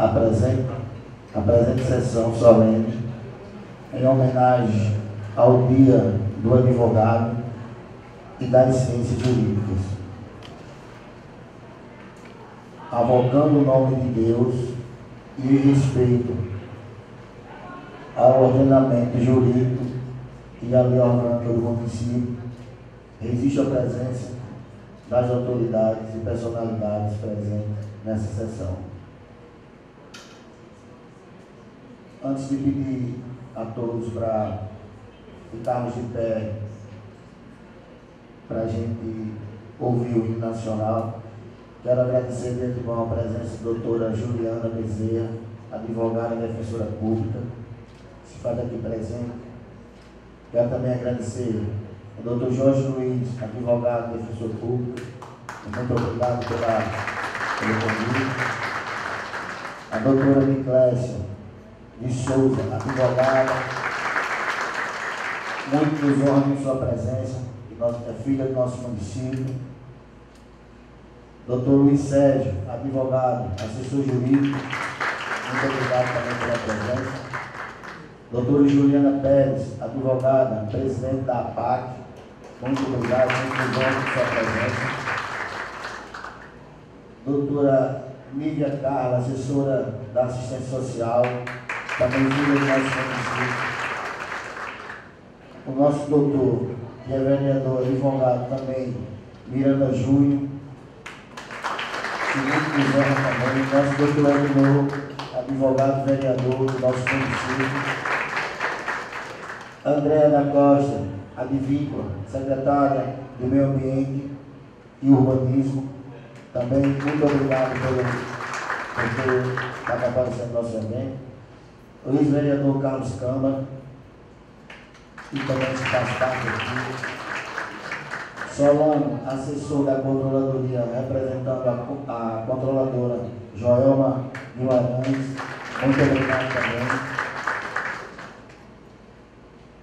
a presente sessão solene em homenagem ao Dia do Advogado e das Ciências Jurídicas, avocando o nome de Deus e em respeito ao ordenamento jurídico e à lei orgânica do município, registro a presença das autoridades e personalidades presentes nessa sessão. Antes de pedir a todos para ficarmos de pé para a gente ouvir o hino nacional, quero agradecer de antemão a presença da doutora Juliana Bezerra, advogada e defensora pública, que se faz aqui presente. Quero também agradecer ao doutor Jorge Luiz, advogado e defensor público. Muito obrigado pelo convite. A doutora Niclésia de Souza, advogada, muito nos honra em sua presença, é filha do nosso município. Doutor Luiz Sérgio, advogado, assessor jurídico, muito obrigado também pela presença. Doutora Juliana Pérez, advogada, presidente da APAC, muito obrigado, muito nos honra em sua presença. Doutora Nívia Carla, assessora da assistência social, também filha do nosso município. O nosso doutor, que é vereador, advogado também, Miranda Júnior, que muito nos honra também. O nosso doutor Ednor, advogado, vereador do nosso município. Andréa da Costa, advíncula, secretária do Meio Ambiente e Urbanismo. Também muito obrigado por estar aparecendo no nosso evento. O ex-vereador Carlos Câmara, que também se faz parte aqui. Solano, assessor da controladoria, representando a controladora Joelma Guimarães, muito obrigado também.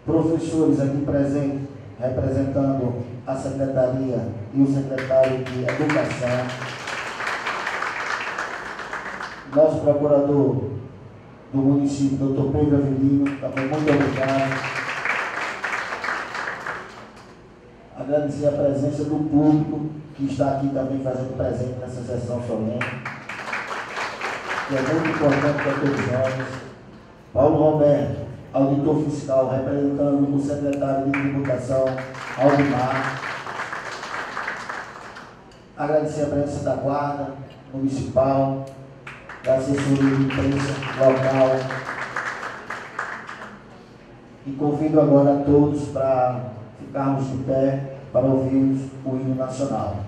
Professores aqui presentes, representando a secretaria e o secretário de Educação. Nosso procurador do município, doutor Pedro Avelino, também muito obrigado. Agradecer a presença do público que está aqui também fazendo presente nessa sessão solene, que é muito importante para todos nós. Paulo Roberto, auditor fiscal, representando o secretário de Tributação, Aldemar. Agradecer a presença da Guarda Municipal, da assessoria de imprensa local. E convido agora a todos para ficarmos de pé para ouvirmos o hino nacional.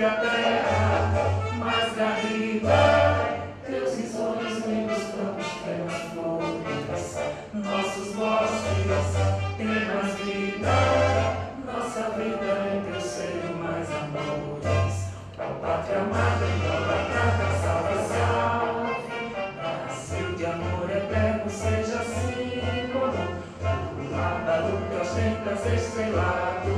a terra, mais que a vida. Teus sonhos lindos campos têm mais flores, nossos bosques têm mais vida. Nossa vida em teu seio mais amores. Ó pátria amada, idolatrada, salve, salve. Brasil de amor eterno, seja símbolo. O mapa do que ostenta estrelado.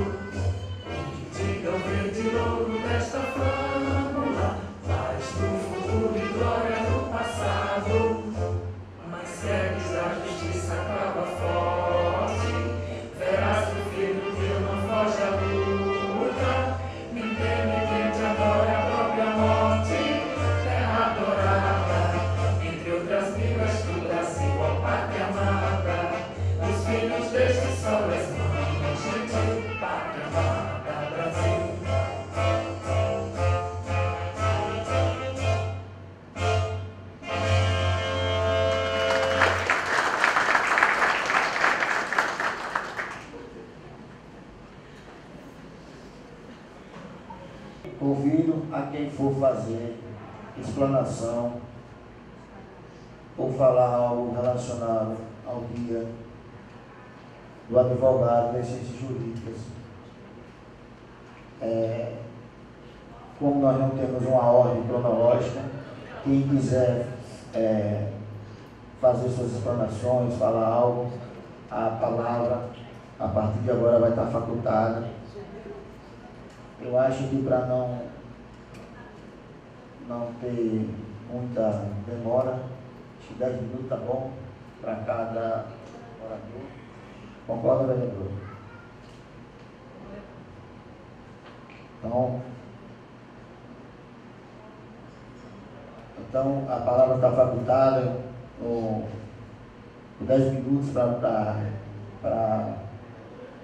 Diga o verde louro desta flâmula, faz do futuro e glória do passado. Mas segues a justiça acaba forte, verás que o filho teu não foge à luta. Ninguém te adora a própria morte, terra adorada, entre outras vilas do Brasil, ó pátria amada. Os filhos deste sol és mãe, gente, pátria amada. Convido a quem for fazer explanação ou falar algo relacionado ao dia do advogado das ciências jurídicas. Como nós não temos uma ordem cronológica, quem quiser fazer suas explanações, falar algo, a palavra a partir de agora vai estar facultada. Eu acho que para não ter muita demora, acho que 10 minutos tá bom para cada orador. Concorda, vereador? Então a palavra está facultada com 10 minutos para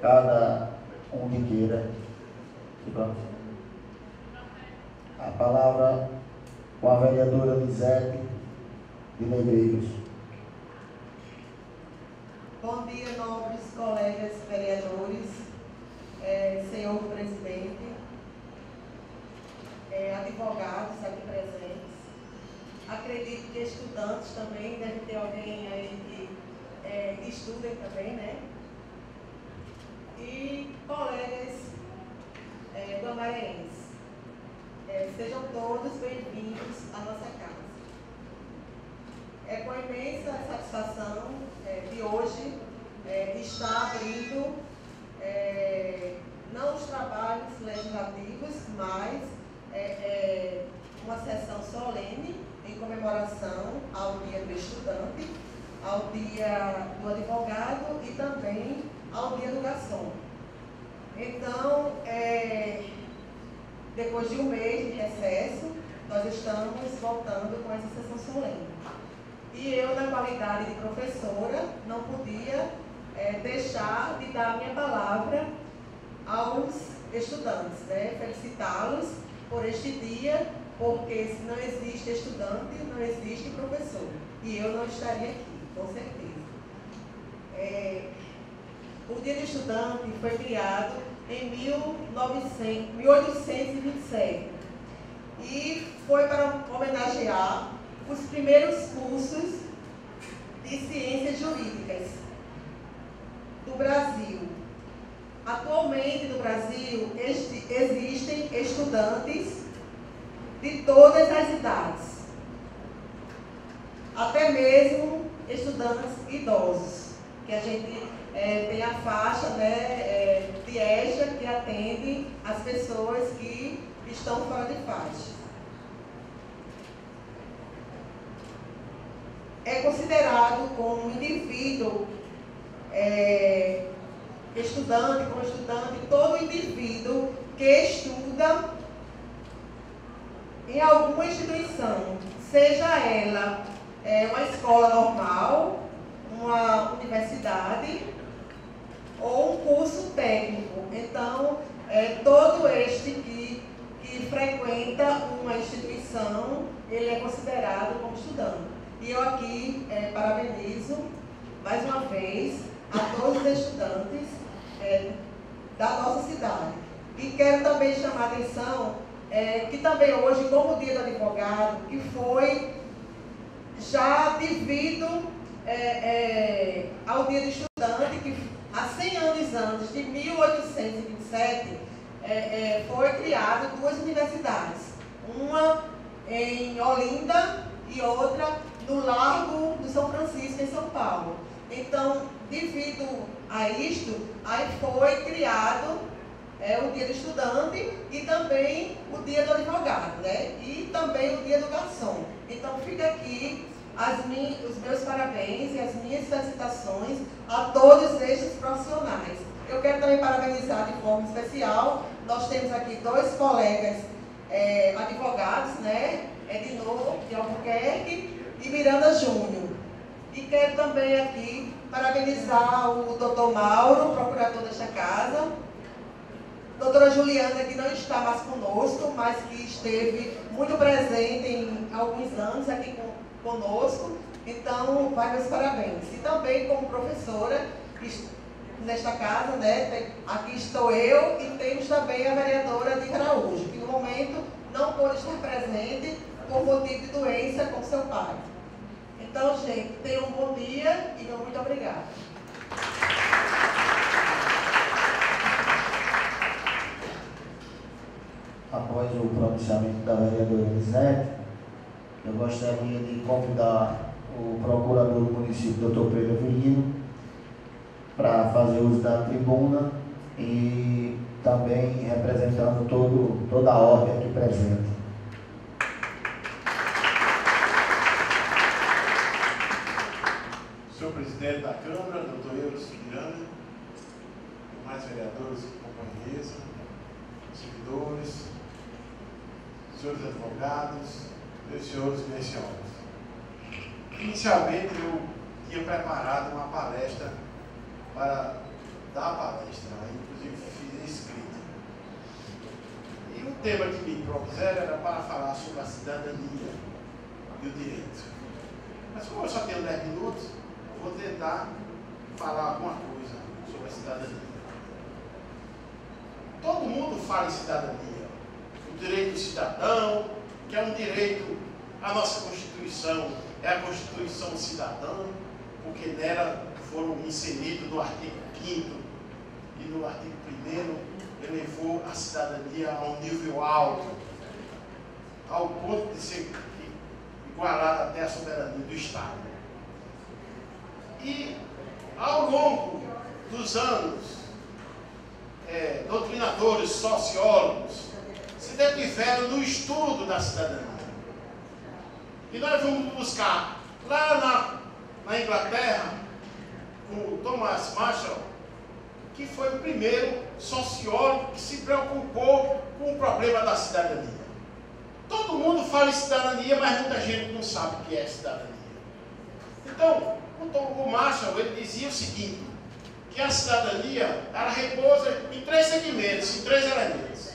cada um que queira. A palavra com a vereadora Lisete de Negreiros. Bom dia, nobres colegas vereadores, senhor presidente, advogados aqui presentes. Acredito que estudantes também, deve ter alguém aí que estudem também, né? E colegas guamaraenses, sejam todos bem-vindos à nossa casa. É com imensa satisfação de hoje estar abrindo não os trabalhos legislativos, mas uma sessão solene em comemoração ao Dia do Estudante, ao Dia do Advogado e também ao Dia do Garçom. Então, depois de um mês de recesso, nós estamos voltando com essa sessão solene. E eu, na qualidade de professora, não podia deixar de dar a minha palavra aos estudantes, né? Felicitá-los por este dia, porque se não existe estudante, não existe professor. E eu não estaria aqui, com certeza. O Dia do Estudante foi criado em 1827 e foi para homenagear os primeiros cursos de ciências jurídicas do Brasil. Atualmente no Brasil existem estudantes de todas as idades, até mesmo estudantes idosos, que a gente tem a faixa, né, de EJA, que atende as pessoas que estão fora de faixa. É considerado como indivíduo, estudante, como estudante, todo indivíduo que estuda em alguma instituição, seja ela uma escola normal, uma universidade ou um curso técnico. Então, todo este que frequenta uma instituição, ele é considerado como estudante. E eu aqui parabenizo mais uma vez a todos os estudantes da nossa cidade. E quero também chamar a atenção que também hoje, como Dia do Advogado, que foi já devido ao Dia do Estudante, que há 100 anos antes, de 1827, foi criado 2 universidades, uma em Olinda e outra no Largo do São Francisco, em São Paulo. Então, devido a isto, aí foi criado o Dia do Estudante e também o Dia do Advogado, né? E também o Dia do Garçom. Então, fica aqui os meus parabéns e as minhas felicitações a todos estes profissionais. Eu quero também parabenizar de forma especial, nós temos aqui 2 colegas advogados, né? Edinô de Albuquerque e Miranda Júnior. E quero também aqui parabenizar o doutor Mauro, procurador desta casa, doutora Juliana, que não está mais conosco, mas que esteve muito presente em alguns anos aqui conosco. Então, vai meus parabéns. E também como professora nesta casa, né, aqui estou eu e temos também a vereadora de Araújo, que no momento não pôde estar presente por motivo de doença com seu pai. Então, gente, tenham um bom dia e muito obrigada. Após o pronunciamento da vereadora Elisete, eu gostaria de convidar o procurador do município, Dr. Pedro Avelino, para fazer uso da tribuna e também representando toda a ordem aqui presente. Senhor presidente da Câmara, doutor Euros Miranda, demais vereadores que acompanham a mesa, servidores, senhores advogados, meus senhores e minhas senhoras. Inicialmente eu tinha preparado uma palestra para dar a palestra, inclusive fiz escrita. E o tema que me propuseram era para falar sobre a cidadania e o direito. Mas como eu só tenho 10 minutos, eu vou tentar falar alguma coisa sobre a cidadania. Todo mundo fala em cidadania. O direito do cidadão, que é um direito, a nossa Constituição é a Constituição cidadã, porque nela foram inseridos no artigo 5º e no artigo 1º elevou a cidadania a um nível alto, ao ponto de ser igualada até a soberania do Estado. E ao longo dos anos, doutrinadores, sociólogos se detiveram no estudo da cidadania. E nós vamos buscar lá na Inglaterra, com o Thomas Marshall, que foi o primeiro sociólogo que se preocupou com o problema da cidadania. Todo mundo fala em cidadania, mas muita gente não sabe o que é cidadania. Então, o Marshall, ele dizia o seguinte, que a cidadania, ela repousa em 3 segmentos, em 3 elementos.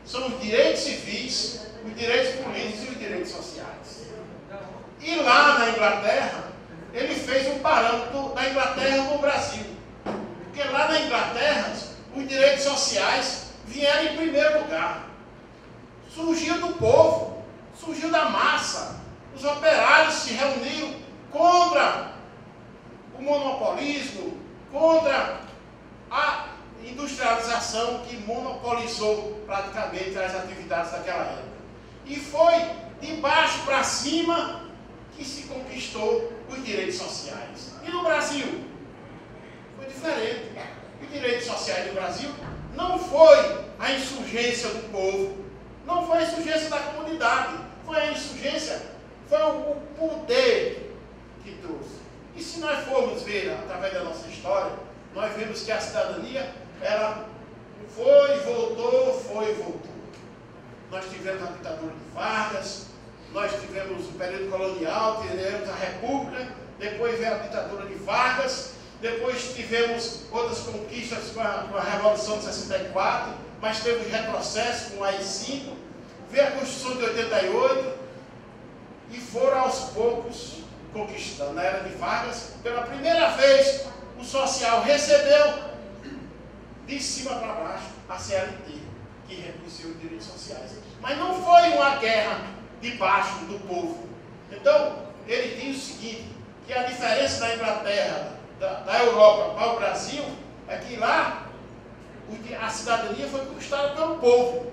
São os direitos civis, os direitos políticos e os direitos sociais. E lá na Inglaterra, ele fez um parâmetro da Inglaterra com o Brasil. Porque lá na Inglaterra, os direitos sociais vieram em primeiro lugar. Surgiu do povo, surgiu da massa. Os operários se reuniram contra o monopolismo, contra a industrialização que monopolizou praticamente as atividades daquela época. E foi de baixo para cima que se conquistou os direitos sociais. E no Brasil? Foi diferente. Os direitos sociais do Brasil não foi a insurgência do povo, não foi a insurgência da comunidade, foi a insurgência, foi o poder que trouxe. E se nós formos ver, através da nossa história, nós vemos que a cidadania, ela foi e voltou, foi e voltou. Nós tivemos a ditadura de Vargas, nós tivemos o período colonial, tivemos a República, depois veio a ditadura de Vargas, depois tivemos outras conquistas com a Revolução de 64, mas teve retrocesso com o AI-5, veio a Constituição de 88, e foram aos poucos conquistando. Na era de Vargas, pela primeira vez, o social recebeu de cima para baixo a CLT, que que reconheceu os direitos sociais. Mas não foi uma guerra de baixo do povo. Então, ele diz o seguinte, que a diferença da Inglaterra, da Europa para o Brasil, é que lá a cidadania foi conquistada pelo povo.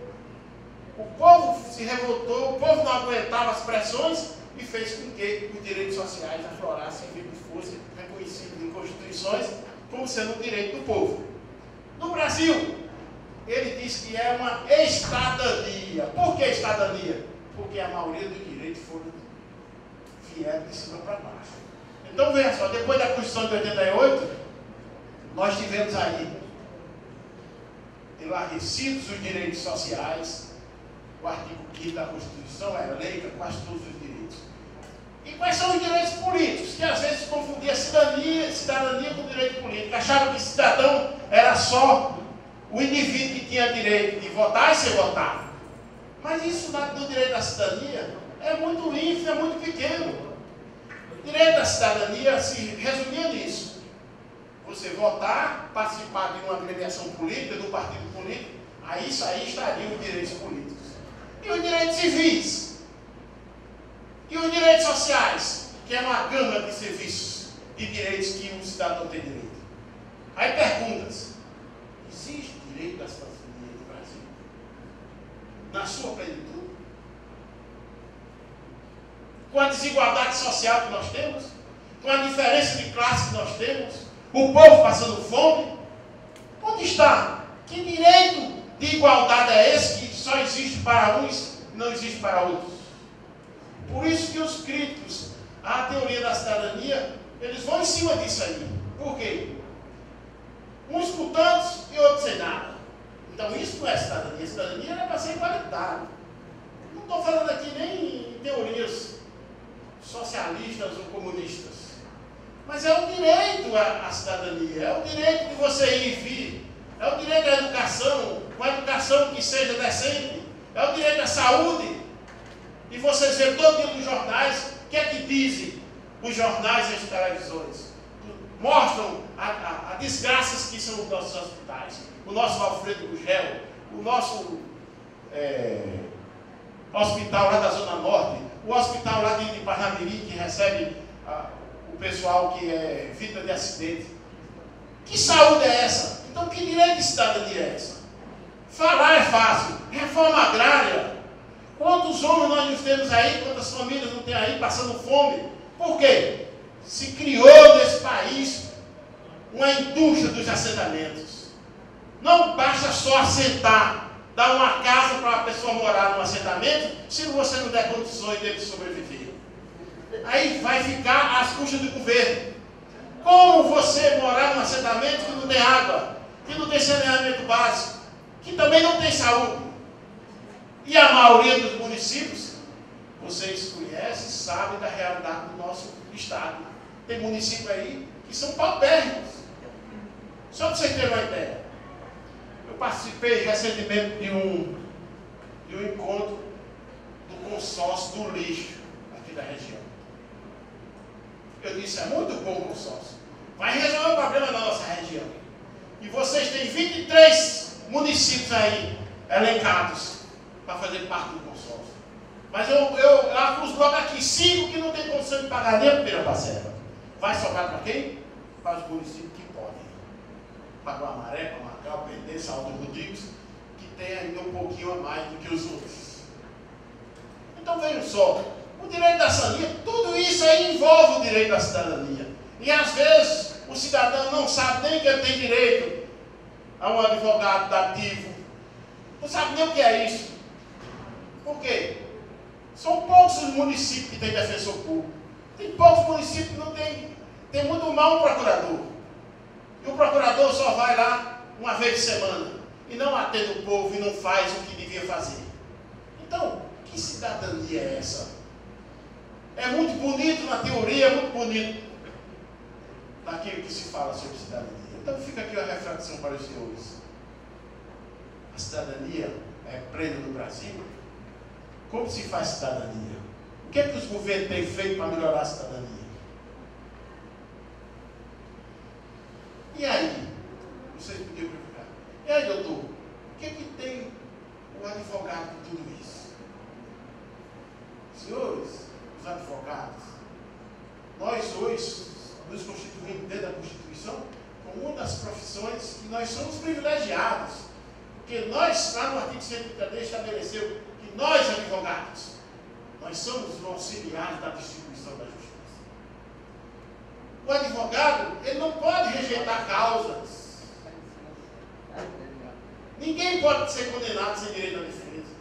O povo se revoltou, o povo não aguentava as pressões e fez com que os direitos sociais aflorassem e fossem reconhecidos em constituições como sendo um direito do povo. No Brasil, ele diz que é uma estadania. Por que estadania? Porque a maioria dos direitos vieram de cima para baixo. Então veja só, depois da Constituição de 88, nós tivemos aí enlarguecidos os direitos sociais. O artigo 5º da Constituição era lei para quase todos os direitos. E quais são os direitos políticos? Que às vezes confundia cidadania com direito político. Achavam que cidadão era só o indivíduo que tinha direito de votar e ser votado. Mas isso do direito da cidadania é muito ínfimo, é muito pequeno. O direito da cidadania se resumia nisso. Você votar, participar de uma agremiação política, de um partido político, aí isso aí estariam os direitos políticos. E os direitos civis? E os direitos sociais? Que é uma gama de serviços e direitos que um cidadão tem direito. Aí perguntas: existe direito da cidadania no Brasil? Na sua plenitude? Com a desigualdade social que nós temos? Com a diferença de classe que nós temos? O povo passando fome? Onde está? Que direito de igualdade é esse que só existe para uns e não existe para outros? Por isso que os críticos à teoria da cidadania, eles vão em cima disso aí. Por quê? Uns com tantos e outros sem nada. Então isso não é cidadania. Cidadania era para ser igualitário. Não estou falando aqui nem em teorias socialistas ou comunistas. Mas é o direito à cidadania. É o direito de você ir e vir. É o direito à educação, uma educação que seja decente. É o direito à saúde. E vocês veem todo dia nos jornais, o que é que dizem os jornais e as televisões? Mostram as desgraças que são os nossos hospitais. O nosso Alfredo Gugel, o nosso hospital lá da Zona Norte, o hospital lá de Parnamirim, que recebe o pessoal que é vítima de acidente. Que saúde é essa? Então que direito de cidadania é essa? Falar é fácil. Reforma agrária. Quantos homens nós não temos aí, quantas famílias não tem aí passando fome? Por quê? Se criou nesse país uma indústria dos assentamentos. Não basta só assentar, dar uma casa para a pessoa morar num assentamento, se você não der condições dele sobreviver. Aí vai ficar às custas do governo. Como você morar num assentamento que não tem água, que não tem saneamento básico, que também não tem saúde? E a maioria dos municípios, vocês conhecem, sabem da realidade do nosso estado. Tem municípios aí que são paupérrimos. Só para vocês terem uma ideia. Eu participei recentemente de um encontro do consórcio do lixo aqui da região. Eu disse, é muito bom o consórcio. Vai resolver o problema da nossa região. E vocês têm 23 municípios aí elencados para fazer parte do consórcio. Mas eu acuso logo aqui 5 que não tem condição de pagar nem a primeira parcela. Vai sobrar para quem? Para os municípios que podem. Para Guamaré, para Macau, Pendê, Salto Rodrigues, que tem ainda um pouquinho a mais do que os outros. Então vejam só, o direito da cidadania, tudo isso aí envolve o direito da cidadania. E às vezes o cidadão não sabe nem que ele tem direito a um advogado dativo. Não sabe nem o que é isso. Por quê? São poucos os municípios que têm defensor público. Tem poucos municípios que não tem. Tem muito mal um procurador. E o procurador só vai lá uma vez por semana. E não atende o povo e não faz o que devia fazer. Então, que cidadania é essa? É muito bonito na teoria, é muito bonito naquilo que se fala sobre cidadania. Então fica aqui a reflexão para os senhores. A cidadania é plena no Brasil? Como se faz cidadania? O que é que os governos têm feito para melhorar a cidadania? E aí? Vocês podiam perguntar. E aí, doutor? O que é que tem o advogado de tudo isso? Senhores, os advogados, nós hoje nos constituímos dentro da Constituição como uma das profissões que nós somos privilegiados. Porque nós, lá no artigo 133, estabeleceu que nós, advogados, nós somos os auxiliares da distribuição da justiça. O advogado, ele não pode rejeitar causas. Ninguém pode ser condenado sem direito à defesa.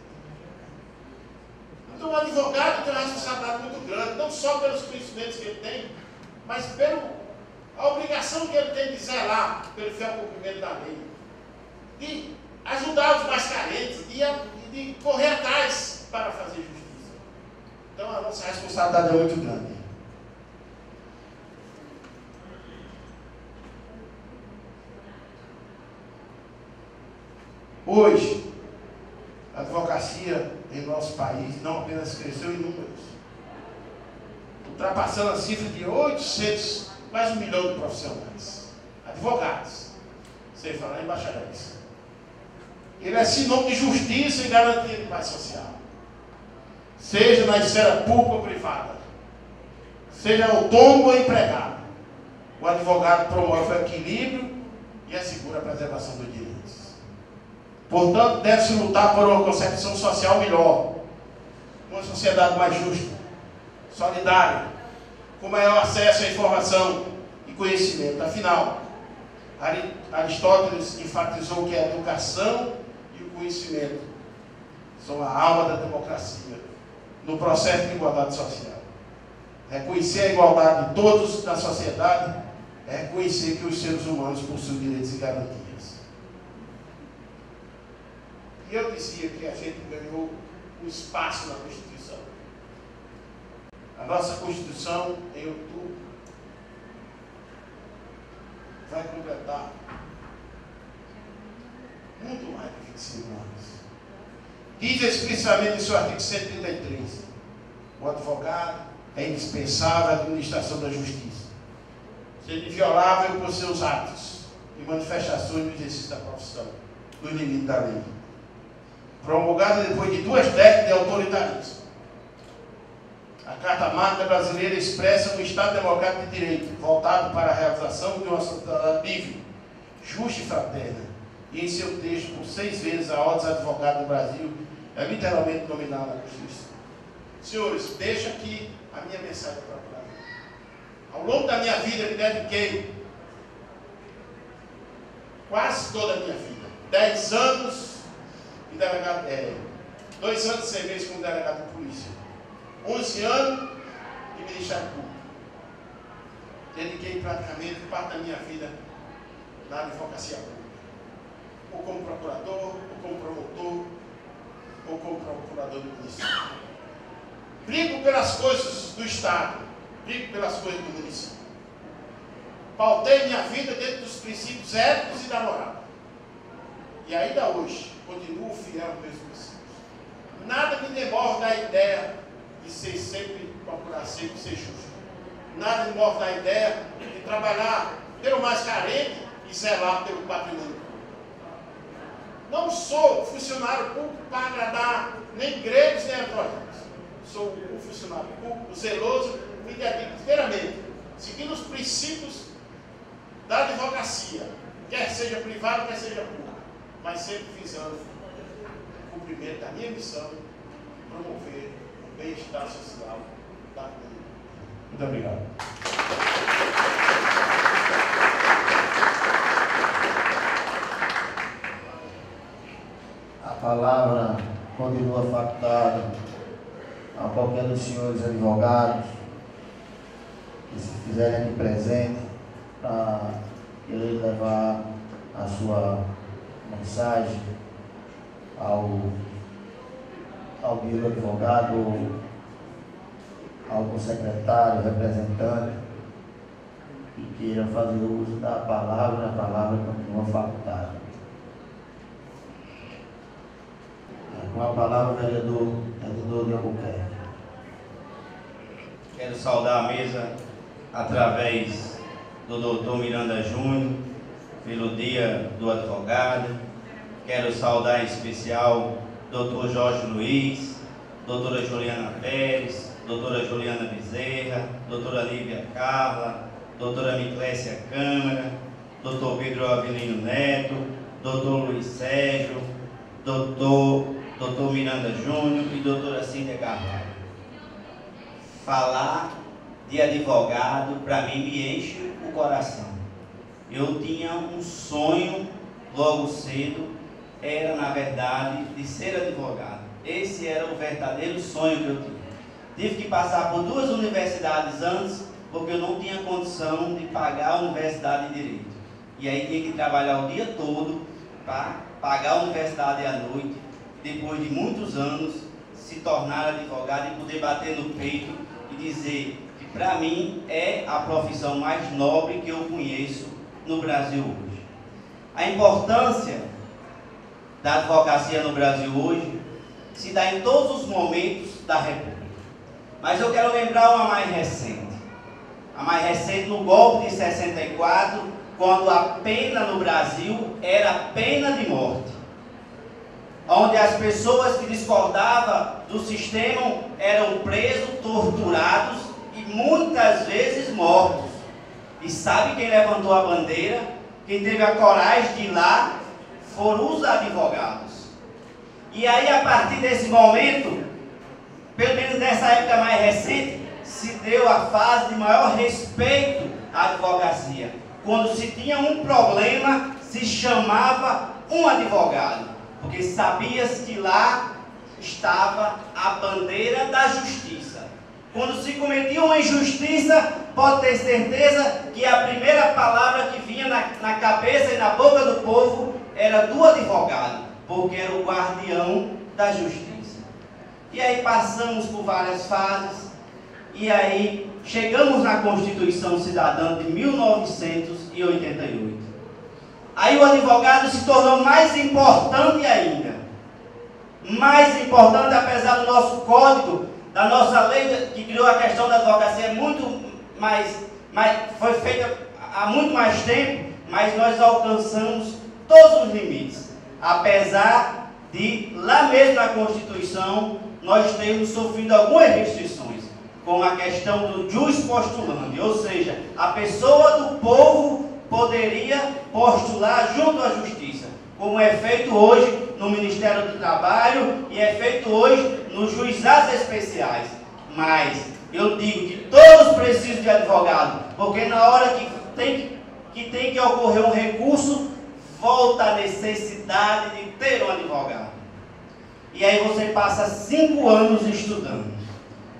Então o advogado tem uma responsabilidade muito grande, não só pelos conhecimentos que ele tem, mas a obrigação que ele tem de zelar pelo fiel cumprimento da lei. De ajudar os mais carentes, de correr atrás para fazer justiça. Então a nossa responsabilidade é muito grande. Hoje, a advocacia em nosso país não apenas cresceu em números, ultrapassando a cifra de 800, quase 1 milhão de profissionais, advogados, sem falar em bacharéis. Ele é sinônimo de justiça e garantia de paz social, seja na esfera pública ou privada, seja autônomo ou empregado. O advogado promove o equilíbrio e assegura a preservação dos direitos. Portanto, deve-se lutar por uma concepção social melhor, uma sociedade mais justa, solidária, com maior acesso à informação e conhecimento. Afinal, Aristóteles enfatizou que a educação e o conhecimento são a alma da democracia, no processo de igualdade social. Reconhecer a igualdade de todos na sociedade é reconhecer que os seres humanos possuem direitos e garantias. E eu dizia que a gente ganhou um espaço na Constituição. A nossa Constituição, em outubro, vai completar muito mais de 25 anos. Diz explicitamente em seu artigo 133, o advogado é indispensável à administração da justiça, sendo inviolável por seus atos e manifestações no exercício da profissão, no limite da lei. Promulgada depois de 2 décadas de autoritarismo. A Carta Magna Brasileira expressa um Estado democrático de direito, voltado para a realização de uma sociedade livre, justa e fraterna. E em seu texto, por 6 vezes, a Ordem dos Advogados do Brasil é literalmente nominada na Constituição. Senhores, deixo aqui a minha mensagem para o Brasil. Ao longo da minha vida, me dediquei quase toda a minha vida, 10 anos de delegado, 2 anos e 6 meses como delegado de polícia, 11 anos de Ministério Público. Dediquei praticamente parte da minha vida na advocacia pública, ou como procurador, ou como promotor, ou como procurador de polícia. Brigo pelas coisas do Estado, brigo pelas coisas do município. Pautei minha vida dentro dos princípios éticos e da moral. E ainda hoje, continuo fiel aos meus princípios. Nada me demove da ideia de ser sempre, procurar sempre ser justo. Nada me demove da ideia de trabalhar pelo mais carente e zelar pelo patrimônio público. Não sou funcionário público para agradar nem gregos nem antrónicos. Sou um funcionário público zeloso, me dedico inteiramente, seguindo os princípios da advocacia, quer seja privado, quer seja público, mas sempre visando o cumprimento da minha missão, promover o bem-estar social da comunidade. Muito obrigado. A palavra continua facultada a qualquer dos senhores advogados que se fizerem aqui presente para querer levar a sua mensagem ao guia do advogado, ao secretário, representante, que queira fazer uso da palavra, a palavra continua facultada. Com a palavra, o vereador de Albuquerque. Quero saudar a mesa através do doutor Miranda Júnior, pelo dia do advogado. Quero saudar em especial doutor Jorge Luiz, doutora Juliana Pérez, doutora Juliana Bezerra, doutora Lívia Carla, doutora Miclésia Câmara, doutor Pedro Avelino Neto, doutor Luiz Sérgio, doutor Miranda Júnior e doutora Cíntia Carvalho. Falar de advogado, para mim, me enche o coração. Eu tinha um sonho, logo cedo, era, na verdade, de ser advogado. Esse era o verdadeiro sonho que eu tinha. Tive que passar por 2 universidades antes, porque eu não tinha condição de pagar a universidade de Direito. E aí tinha que trabalhar o dia todo para pagar a universidade à noite, depois de muitos anos, se tornar advogado e poder bater no peito e dizer que para mim é a profissão mais nobre que eu conheço no Brasil hoje. A importância da advocacia no Brasil hoje se dá em todos os momentos da República. Mas eu quero lembrar uma mais recente. A mais recente no golpe de 64, quando a pena no Brasil era pena de morte. Onde as pessoas que discordavam do sistema eram presos, torturados e muitas vezes mortos. E sabe quem levantou a bandeira? Quem teve a coragem de ir lá foram os advogados. E aí, a partir desse momento, pelo menos nessa época mais recente, se deu a fase de maior respeito à advocacia. Quando se tinha um problema, se chamava um advogado, porque sabia-se que lá estava a bandeira da justiça. Quando se cometia uma injustiça, pode ter certeza que a primeira palavra que vinha na cabeça e na boca do povo era do advogado, porque era o guardião da justiça. E aí passamos por várias fases, e aí chegamos na Constituição Cidadã de 1988. Aí o advogado se tornou mais importante ainda. Mais importante, apesar do nosso código, da nossa lei que criou a questão da advocacia, é muito foi feita há muito mais tempo, mas nós alcançamos todos os limites. Apesar de, lá mesmo na Constituição, nós termos sofrido algumas restrições, com a questão do jus postulandi, ou seja, a pessoa do povo poderia postular junto à justiça, como é feito hoje no Ministério do Trabalho e é feito hoje nos juizados especiais. Mas eu digo que todos precisam de advogado, porque na hora que tem que ocorrer um recurso, volta a necessidade de ter um advogado. E aí você passa 5 anos estudando.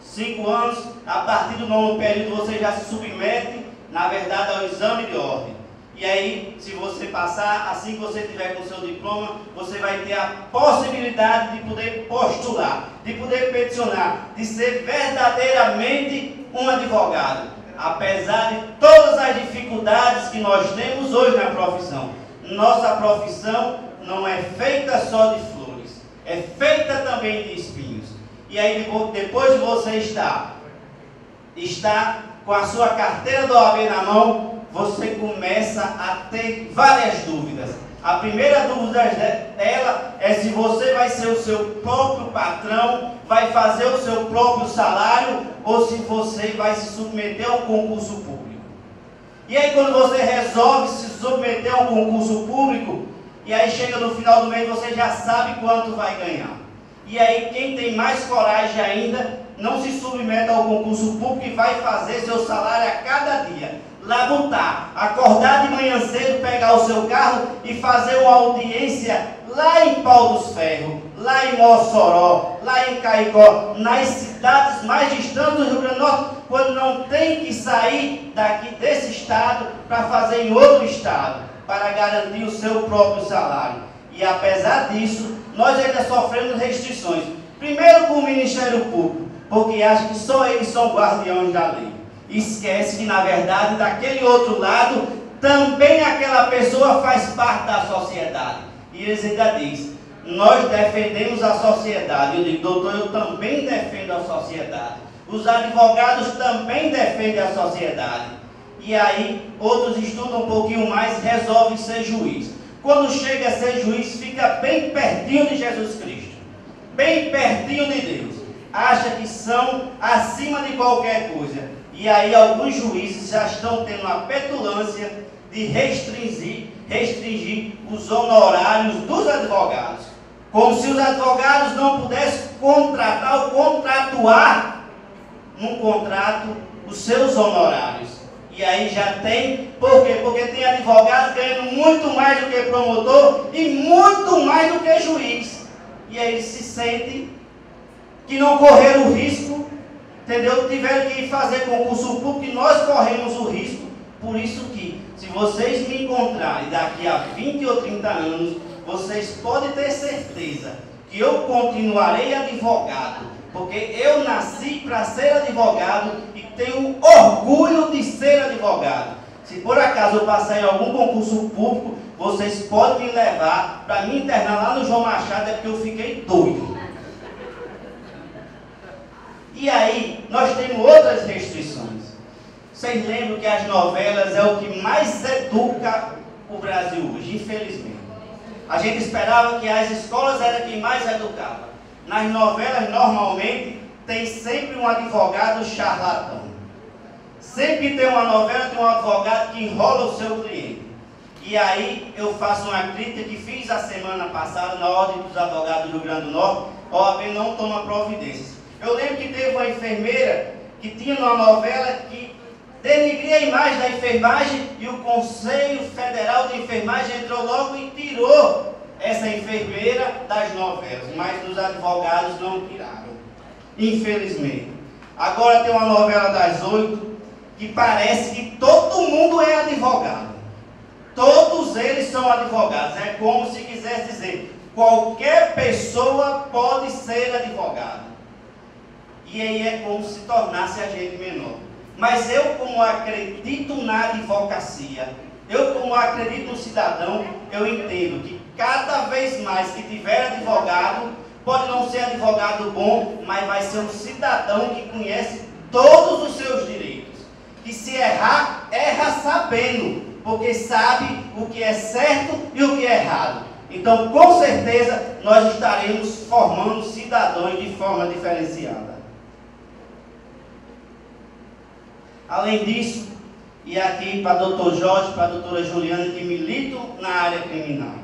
5 anos, a partir do 9º período você já se submete, na verdade, ao exame de ordem. E aí, se você passar, assim que você tiver com o seu diploma, você vai ter a possibilidade de poder postular, de poder peticionar, de ser verdadeiramente um advogado. Apesar de todas as dificuldades que nós temos hoje na profissão, nossa profissão não é feita só de flores, é feita também de espinhos. E aí, depois de você estar com a sua carteira do OAB na mão, você começa a ter várias dúvidas. A primeira dúvida dela é se você vai ser o seu próprio patrão, vai fazer o seu próprio salário, ou se você vai se submeter a um concurso público. E aí, quando você resolve se submeter a um concurso público, e aí chega no final do mês, você já sabe quanto vai ganhar. E aí, quem tem mais coragem ainda, não se submete ao concurso público e vai fazer seu salário a cada dia. Labutar, acordar de manhã cedo, pegar o seu carro e fazer uma audiência lá em Pau dos Ferros, lá em Mossoró, lá em Caicó, nas cidades mais distantes do Rio Grande do Norte, quando não tem que sair daqui desse estado para fazer em outro estado, para garantir o seu próprio salário. E apesar disso, nós ainda sofremos restrições. Primeiro com o Ministério Público, porque acha que só eles são guardiões da lei. Esquece que, na verdade, daquele outro lado, também aquela pessoa faz parte da sociedade. E eles ainda dizem, nós defendemos a sociedade. Eu digo, doutor, eu também defendo a sociedade. Os advogados também defendem a sociedade. E aí, outros estudam um pouquinho mais, resolvem ser juiz. Quando chega a ser juiz, fica bem pertinho de Jesus Cristo. bem pertinho de Deus, acham que são acima de qualquer coisa. E aí alguns juízes já estão tendo a petulância de restringir os honorários dos advogados. Como se os advogados não pudessem contratar ou contratuar num contrato os seus honorários. E aí já tem, por quê? Porque tem advogados ganhando muito mais do que promotor e muito mais do que juiz. E aí eles se sentem que não correram o risco, entendeu? Tiveram que fazer concurso público e nós corremos o risco. Por isso que, se vocês me encontrarem daqui a 20 ou 30 anos, vocês podem ter certeza que eu continuarei advogado, porque eu nasci para ser advogado e tenho orgulho de ser advogado. Se por acaso eu passar em algum concurso público, vocês podem me levar para me internar lá no João Machado, é porque eu fiquei doido. E aí, nós temos outras restrições. Vocês lembram que as novelas é o que mais educa o Brasil hoje, infelizmente. A gente esperava que as escolas eram quem mais educava. Nas novelas, normalmente, tem sempre um advogado charlatão. Sempre que tem uma novela, tem um advogado que enrola o seu cliente. E aí, eu faço uma crítica que fiz a semana passada na Ordem dos Advogados do Rio Grande do Norte. A OAB não toma providências. Eu lembro que teve uma enfermeira que tinha uma novela que denegria a imagem da enfermagem e o Conselho Federal de Enfermagem entrou logo e tirou essa enfermeira das novelas, mas os advogados não tiraram, infelizmente. Agora tem uma novela das 8 que parece que todo mundo é advogado. Todos eles são advogados. É como se quisesse dizer, qualquer pessoa pode ser advogado. E aí é como se tornasse agente menor. Mas eu, como acredito na advocacia, eu, como acredito no cidadão, eu entendo que cada vez mais que tiver advogado, pode não ser advogado bom, mas vai ser um cidadão que conhece todos os seus direitos. Que se errar, erra sabendo, porque sabe o que é certo e o que é errado. Então, com certeza, nós estaremos formando cidadãos de forma diferenciada. Além disso, e aqui para o Dr. Jorge, para a doutora Juliana, que militam na área criminal,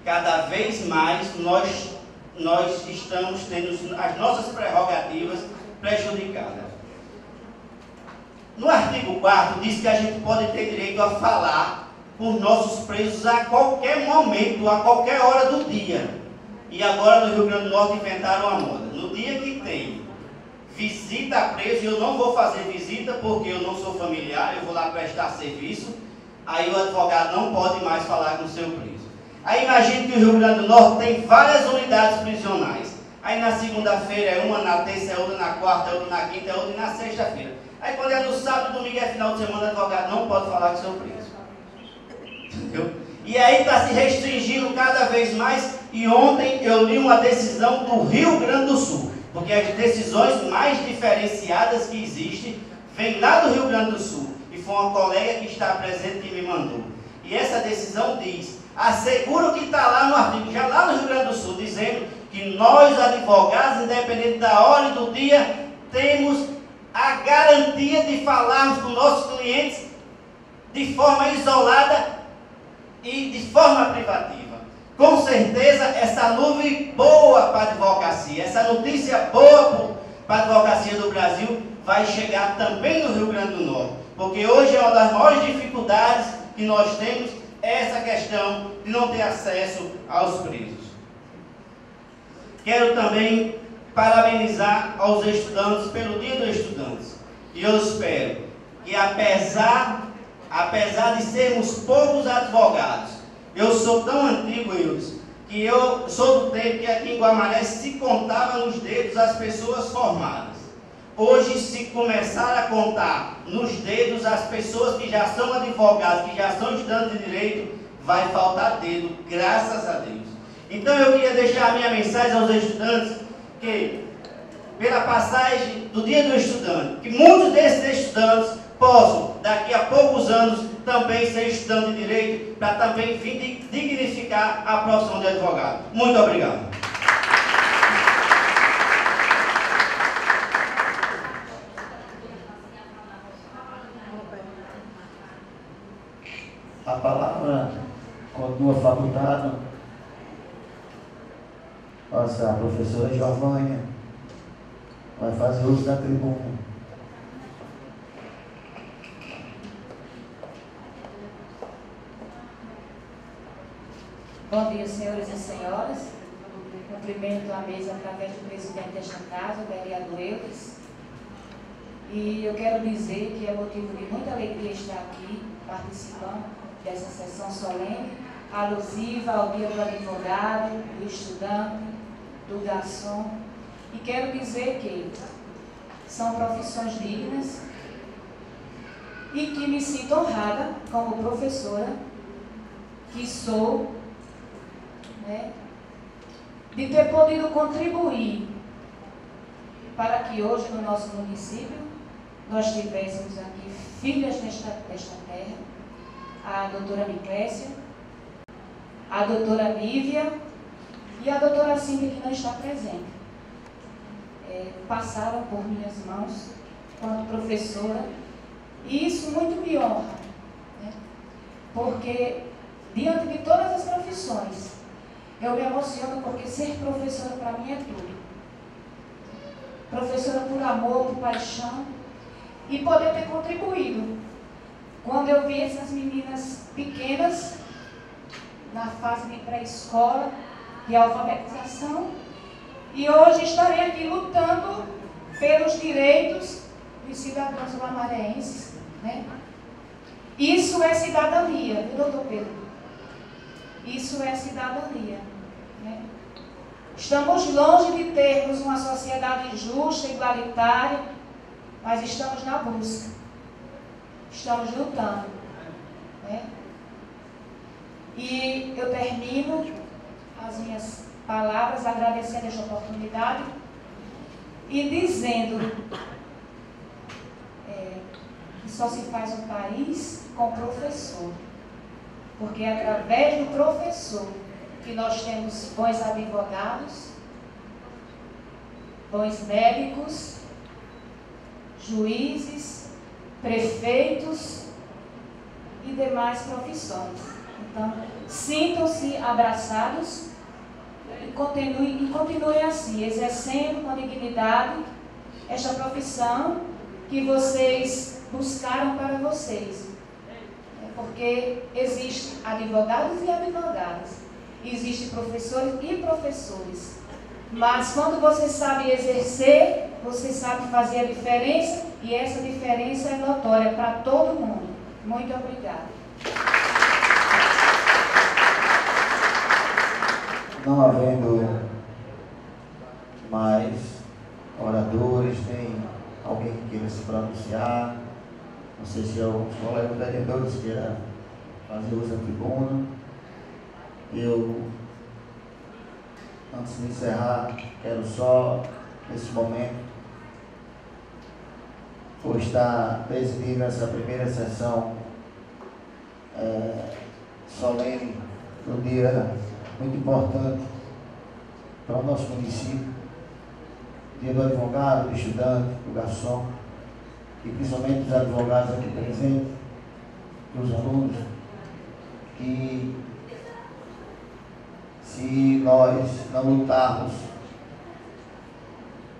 cada vez mais nós estamos tendo as nossas prerrogativas prejudicadas. No artigo 4 diz que a gente pode ter direito a falar com os nossos presos a qualquer momento, a qualquer hora do dia. E agora no Rio Grande do Norte inventaram a moda. No dia que tem visita a preso, eu não vou fazer visita porque eu não sou familiar, eu vou lá prestar serviço, aí o advogado não pode mais falar com o seu preso. Aí imagine que o Rio Grande do Norte tem várias unidades prisionais. Aí na segunda-feira é uma, na terça é outra, na quarta é outra, na quinta é outra e na sexta-feira. Aí quando é no sábado, domingo é final de semana, o advogado não pode falar com o seu preso. Entendeu? E aí está se restringindo cada vez mais. E ontem eu li uma decisão do Rio Grande do Sul, porque as decisões mais diferenciadas que existem vêm lá do Rio Grande do Sul. E foi uma colega que está presente que me mandou. E essa decisão diz, assegura o que está lá no artigo, já lá no Rio Grande do Sul, dizendo que nós, advogados, independente da hora e do dia, temos a garantia de falarmos com nossos clientes de forma isolada e de forma privativa. Com certeza, essa nuvem boa para a advocacia, essa notícia boa para a advocacia do Brasil vai chegar também no Rio Grande do Norte. Porque hoje é uma das maiores dificuldades que nós temos, essa questão de não ter acesso aos presos. Quero também parabenizar aos estudantes pelo Dia dos Estudantes. E eu espero que apesar de sermos poucos advogados, eu sou tão antigo, que eu sou do tempo que aqui em Guamaré se contava nos dedos as pessoas formadas. Hoje, se começar a contar nos dedos as pessoas que já são advogados, que já são estudantes de direito, vai faltar dedo, graças a Deus. Então eu queria deixar a minha mensagem aos estudantes, que pela passagem do Dia do Estudante, que muitos desses estudantes possam, daqui a poucos anos, também ser estudante de direito, para também vir dignificar a profissão de advogado. Muito obrigado. facultado a professora Giovânia vai fazer uso da tribuna. Bom dia, senhores e senhoras. Cumprimento a mesa através do presidente desta casa, o vereador Eudes. E eu quero dizer que é motivo de muita alegria estar aqui, participando dessa sessão solene, alusiva ao dia do advogado, do estudante, do garçom. E quero dizer que são profissões dignas e que me sinto honrada como professora, que sou, de ter podido contribuir para que hoje no nosso município nós tivéssemos aqui filhas desta terra, a doutora Miclésia, a doutora Nívia e a doutora Cíntia, que não está presente. Passaram por minhas mãos quanto professora, e isso muito me honra, porque diante de todas as profissões, eu me emociono porque ser professora para mim é tudo. Professora por amor, por paixão, e poder ter contribuído. Quando eu vi essas meninas pequenas, na fase de pré-escola, de alfabetização, e hoje estarei aqui lutando pelos direitos dos cidadãos guamareenses, Isso é cidadania, viu, doutor Pedro? Isso é cidadania. Estamos longe de termos uma sociedade justa, igualitária, mas estamos na busca. Estamos lutando. E eu termino as minhas palavras agradecendo esta oportunidade e dizendo que só se faz um país com professor. Porque é através do professor que nós temos bons advogados, bons médicos, juízes, prefeitos e demais profissões. Então, sintam-se abraçados e continuem assim, exercendo com dignidade esta profissão que vocês buscaram para vocês. Porque existem advogados e advogadas, existem professores e professores. Mas quando você sabe exercer, você sabe fazer a diferença, e essa diferença é notória para todo mundo. Muito obrigada. Não havendo mais oradores, nem alguém que queira se pronunciar, não sei se os colegas vereadores queiram fazer uso da tribuna. Eu, antes de encerrar, quero só, nesse momento, por estar presidindo essa primeira sessão solene, um dia muito importante para o nosso município, dia do advogado, do estudante, do garçom, e principalmente dos advogados aqui presentes, dos alunos, que se nós não lutarmos,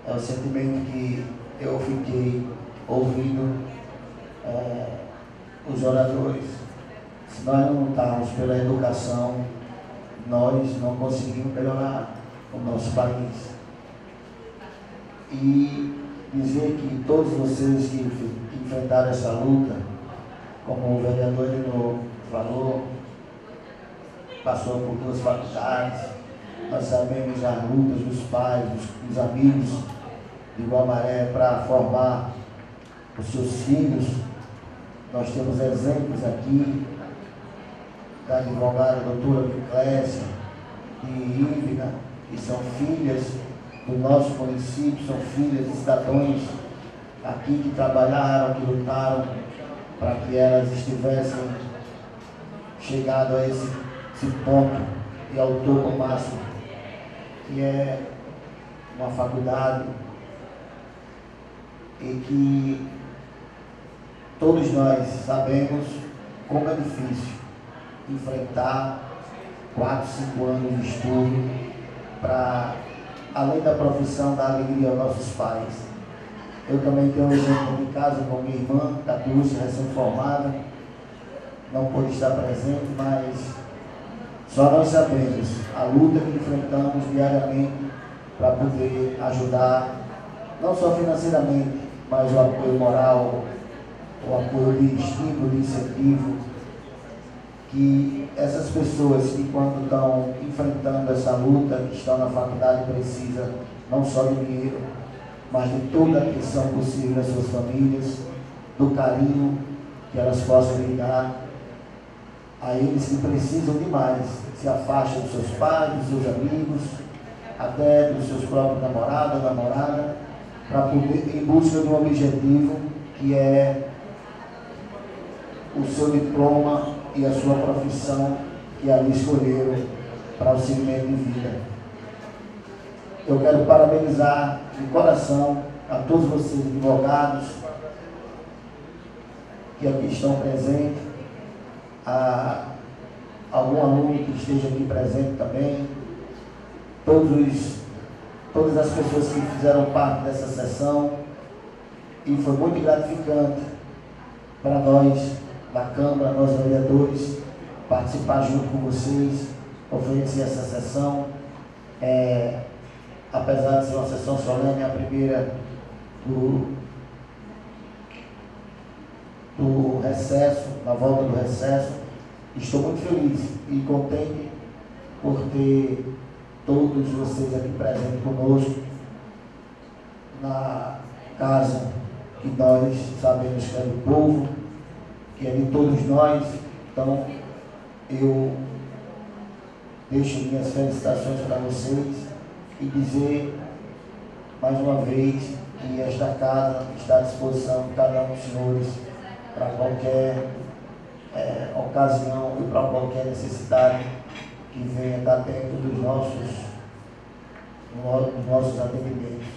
é o sentimento que eu fiquei ouvindo os oradores, se nós não lutarmos pela educação, nós não conseguimos melhorar o nosso país. E dizer que todos vocês que enfrentaram essa luta, como o vereador Edno falou, passou por 2 faculdades, nós sabemos as lutas dos pais, dos amigos de Guamaré para formar os seus filhos. Nós temos exemplos aqui da advogada doutora Miclésia, de Ívina, que são filhas do nosso município, são filhas de cidadãos aqui que trabalharam, que lutaram para que elas estivessem chegado a esse ponto e ao topo máximo, que é uma faculdade, e que todos nós sabemos como é difícil enfrentar 4, 5 anos de estudo, para, além da profissão, dar alegria aos nossos pais. Eu também tenho um exemplo de casa com minha irmã, Catiúcia, recém-formada, não pôde estar presente, mas só nós sabemos a luta que enfrentamos diariamente para poder ajudar, não só financeiramente, mas o apoio moral, o apoio de estímulo, de incentivo, que essas pessoas que quando estão enfrentando essa luta, que estão na faculdade, precisam não só de dinheiro, mas de toda a atenção possível das suas famílias, do carinho que elas possam lhe dar a eles que precisam demais, se afastam dos seus pais, dos seus amigos, até dos seus próprios namorados, namorada, para poder, em busca de um objetivo que é o seu diploma e a sua profissão que ali escolheram para o segmento de vida. Eu quero parabenizar de coração a todos vocês advogados que aqui estão presentes, a algum aluno que esteja aqui presente também, todas as pessoas que fizeram parte dessa sessão, e foi muito gratificante para nós da Câmara, nós vereadores, participar junto com vocês, oferecer essa sessão. Apesar de ser uma sessão solene, a primeira do recesso, na volta do recesso, estou muito feliz e contente por ter todos vocês aqui presentes conosco na casa que nós sabemos que é do povo, que é de todos nós. Então, eu deixo minhas felicitações para vocês e dizer mais uma vez que esta casa está à disposição de cada um dos senhores para qualquer ocasião e para qualquer necessidade que venha estar dentro dos nossos atendimentos.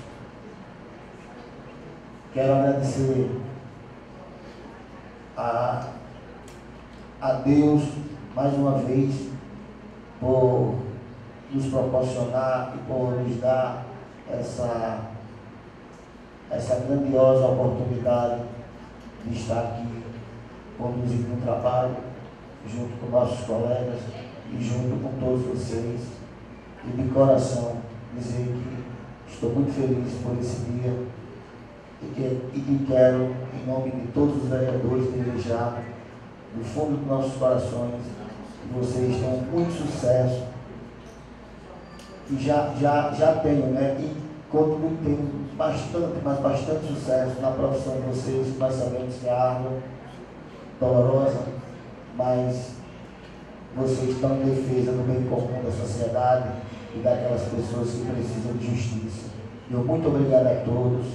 Quero agradecer a Deus mais uma vez por nos proporcionar e por nos dar essa grandiosa oportunidade de estar aqui conduzindo um trabalho junto com nossos colegas e junto com todos vocês, e de coração dizer que estou muito feliz por esse dia e que quero, em nome de todos os vereadores, desejar do fundo dos nossos corações que vocês tenham muito sucesso, e já tenham, né? E continuem tendo bastante sucesso na profissão de vocês, que nós sabemos que é árdua, dolorosa, mas vocês estão em defesa do bem comum da sociedade e daquelas pessoas que precisam de justiça. Eu muito obrigado a todos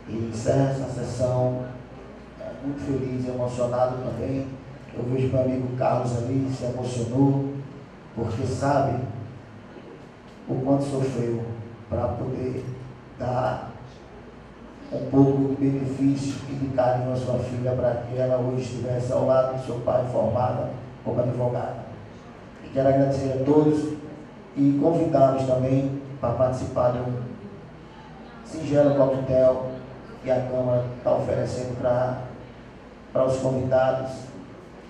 e encerro essa sessão muito feliz e emocionado também. Eu vejo meu amigo Carlos ali, se emocionou, porque sabe o quanto sofreu para poder dar um pouco de benefício e de carinho à sua filha, para que ela hoje estivesse ao lado do seu pai, formada como advogada. E quero agradecer a todos e convidá-los também para participar de um singelo coquetel que a Câmara está oferecendo para os convidados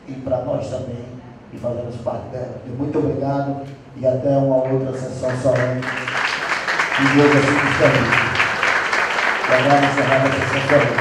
e para nós também, que fazemos parte dela. Muito obrigado e até uma outra sessão solene. E Deus assim nos permite. E agora encerrada a sessão solene.